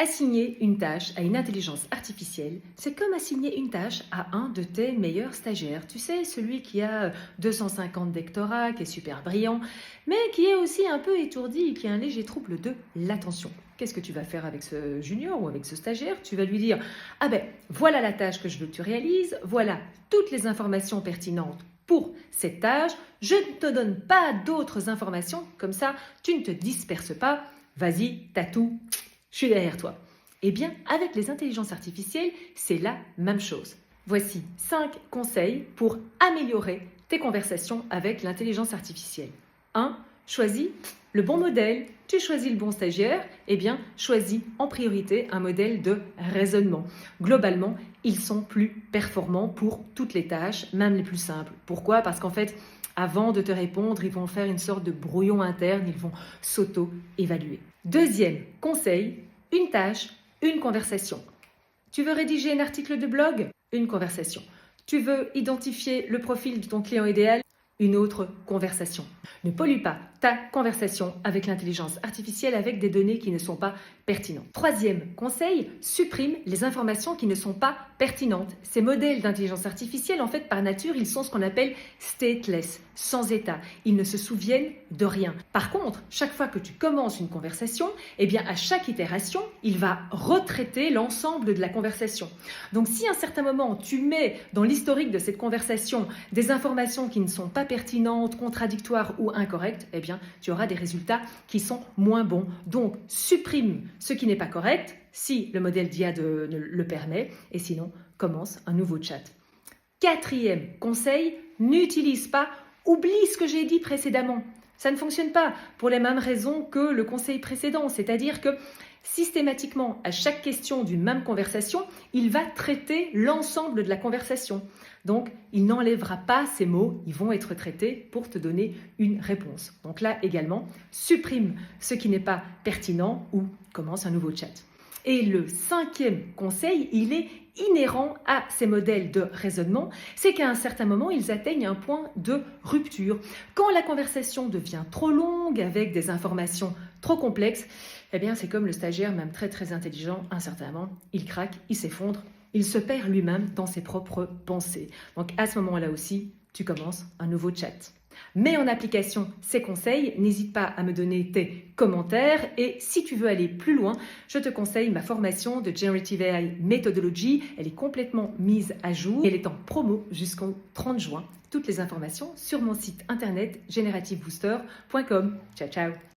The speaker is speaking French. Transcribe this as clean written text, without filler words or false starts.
Assigner une tâche à une intelligence artificielle, c'est comme assigner une tâche à un de tes meilleurs stagiaires. Tu sais, celui qui a 250 doctorats, qui est super brillant, mais qui est aussi un peu étourdi et qui a un léger trouble de l'attention. Qu'est-ce que tu vas faire avec ce junior ou avec ce stagiaire? Tu vas lui dire, ah ben, voilà la tâche que je veux que tu réalises, voilà toutes les informations pertinentes pour cette tâche, je ne te donne pas d'autres informations, comme ça tu ne te disperses pas, vas-y, t'as tout. Je suis derrière toi. Eh bien, avec les intelligences artificielles, c'est la même chose. Voici 5 conseils pour améliorer tes conversations avec l'intelligence artificielle. 1. Choisis le bon modèle. Tu choisis le bon stagiaire, eh bien, choisis en priorité un modèle de raisonnement. Globalement, ils sont plus performants pour toutes les tâches, même les plus simples. Pourquoi? Parce qu'en fait, avant de te répondre, ils vont faire une sorte de brouillon interne, ils vont s'auto-évaluer. Deuxième conseil, une tâche, une conversation. Tu veux rédiger un article de blog? Une conversation. Tu veux identifier le profil de ton client idéal? Une autre conversation. Ne pollue pas ta conversation avec l'intelligence artificielle avec des données qui ne sont pas pertinentes. Troisième conseil, supprime les informations qui ne sont pas pertinentes. Ces modèles d'intelligence artificielle, en fait, par nature, ils sont ce qu'on appelle stateless, sans état. Ils ne se souviennent de rien. Par contre, chaque fois que tu commences une conversation, eh bien, à chaque itération, il va retraiter l'ensemble de la conversation. Donc, si à un certain moment, tu mets dans l'historique de cette conversation des informations qui ne sont pas pertinentes, contradictoires ou incorrectes, eh bien, tu auras des résultats qui sont moins bons. Donc, supprime ce qui n'est pas correct, si le modèle d'IA le permet, et sinon, commence un nouveau chat. Quatrième conseil, n'utilise pas, oublie ce que j'ai dit précédemment. Ça ne fonctionne pas pour les mêmes raisons que le conseil précédent, c'est-à-dire que systématiquement, à chaque question d'une même conversation, il va traiter l'ensemble de la conversation. Donc, il n'enlèvera pas ces mots, ils vont être traités pour te donner une réponse. Donc là également, supprime ce qui n'est pas pertinent ou commence un nouveau chat. Et le cinquième conseil, il est inhérent à ces modèles de raisonnement, c'est qu'à un certain moment, ils atteignent un point de rupture. Quand la conversation devient trop longue, avec des informations trop complexes, eh bien, c'est comme le stagiaire, même très très intelligent, à un certain moment, il craque, il s'effondre, il se perd lui-même dans ses propres pensées. Donc à ce moment-là aussi, tu commences un nouveau chat. Mets en application ces conseils, n'hésite pas à me donner tes commentaires et si tu veux aller plus loin, je te conseille ma formation de Generative AI Methodology. Elle est complètement mise à jour et elle est en promo jusqu'au 30 juin. Toutes les informations sur mon site internet generativebooster.com. Ciao, ciao!